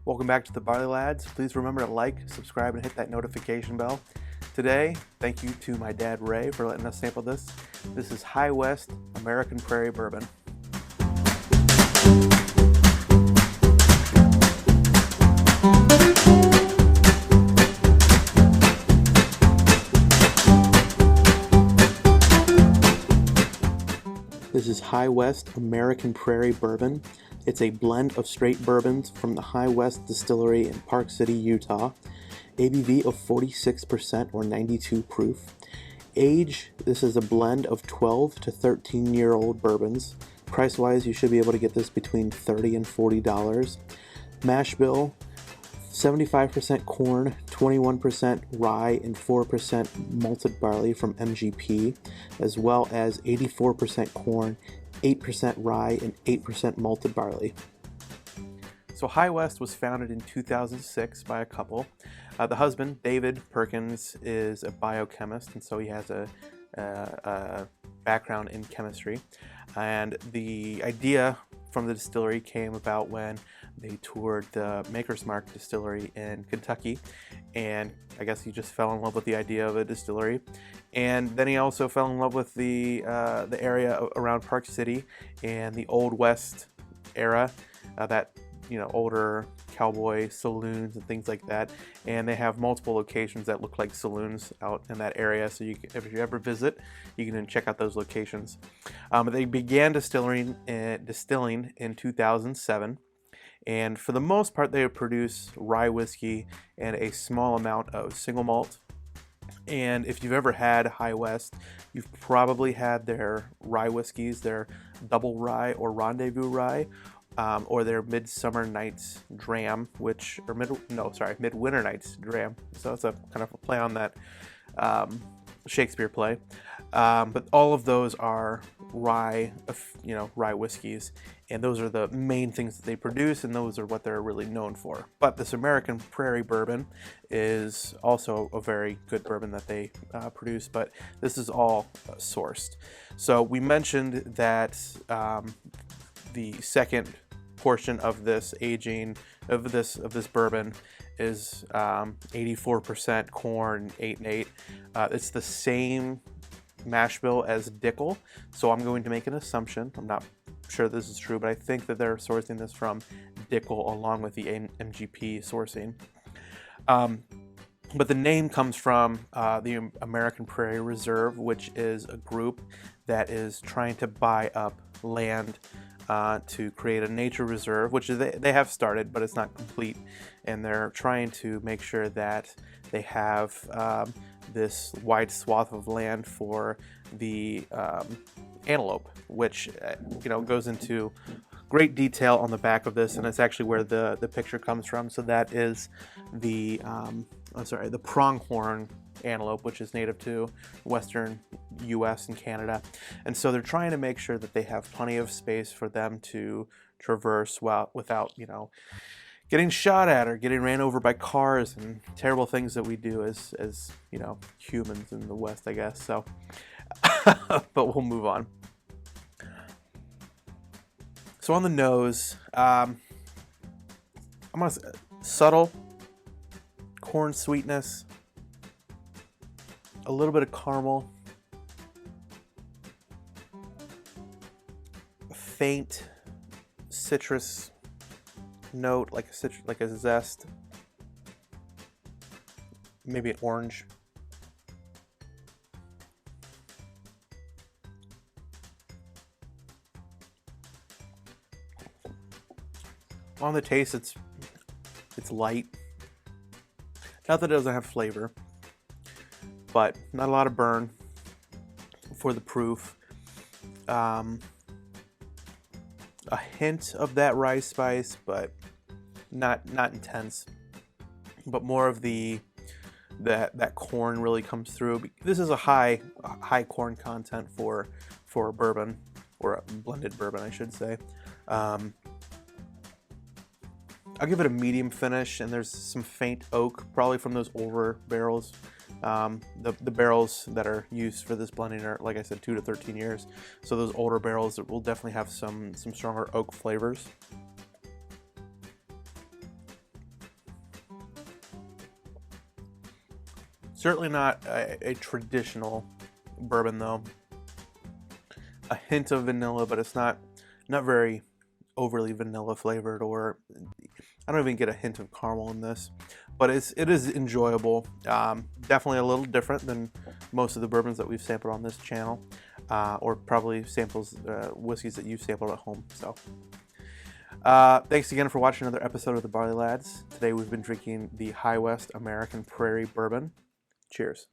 Welcome back to the Barley Lads. Please remember to like, subscribe, and hit that notification bell. Today, thank you to my dad Ray for letting us sample this. This is High West American Prairie Bourbon. This is High West American Prairie Bourbon. It's a blend of straight bourbons from the High West Distillery in Park City, Utah. ABV of 46% or 92 proof. Age, this is a blend of 12 to 13-year-old bourbons. Price-wise, you should be able to get this between $30 and $40. Mash bill, 75% corn, 21% rye, and 4% malted barley from MGP, as well as 84% corn, 8% rye, and 8% malted barley. So High West was founded in 2006 by a couple. The husband, David Perkins, is a biochemist, and so he has a background in chemistry. And the idea from the distillery came about when they toured the Maker's Mark distillery in Kentucky, and I guess he just fell in love with the idea of a distillery. And then he also fell in love with the area around Park City and the Old West era, that older cowboy saloons and things like that. And they have multiple locations that look like saloons out in that area. So if you ever visit, you can check out those locations. They began distilling in 2007. And for the most part, they would produce rye whiskey and a small amount of single malt. And if you've ever had High West, you've probably had their rye whiskeys, their double rye or rendezvous rye, or their Midsummer Night's Dram, Midwinter Night's Dram. So it's a kind of a play on that Shakespeare play. But all of those are rye whiskeys, and those are the main things that they produce, and those are what they're really known for. But this American Prairie Bourbon is also a very good bourbon that they produce, but this is all sourced. So we mentioned that the second portion of this aging of this bourbon is 84% corn, 8 and 8. It's the same mash bill as Dickel, so I'm going to make an assumption. I'm not sure this is true, but I think that they're sourcing this from Dickel along with the MGP sourcing. But the name comes from the American Prairie Reserve, which is a group that is trying to buy up land to create a nature reserve, which they have started, but it's not complete, and they're trying to make sure that they have this wide swath of land for the antelope, which goes into great detail on the back of this, and it's actually where the picture comes from. So that is the pronghorn antelope, which is native to western US and Canada. And so they're trying to make sure that they have plenty of space for them to traverse without getting shot at or getting ran over by cars and terrible things that we do as humans in the West, I guess. So but we'll move on. So on the nose, I'm gonna say subtle corn sweetness, a little bit of caramel, a faint citrus note, like a zest, maybe an orange. On the taste, it's light. Not that it doesn't have flavor, but not a lot of burn for the proof. A hint of that rye spice, but not intense. But more of that corn really comes through. This is a high corn content for a bourbon, or a blended bourbon, I should say. I'll give it a medium finish, and there's some faint oak, probably from those older barrels. The barrels that are used for this blending are, like I said, 2 to 13 years. So those older barrels will definitely have some stronger oak flavors. Certainly not a traditional bourbon, though. A hint of vanilla, but it's not very overly vanilla flavored, or I don't even get a hint of caramel in this. But it is enjoyable. Definitely a little different than most of the bourbons that we've sampled on this channel, or probably whiskeys that you've sampled at home. So thanks again for watching another episode of the Barley Lads. Today we've been drinking the High West American Prairie Bourbon. Cheers.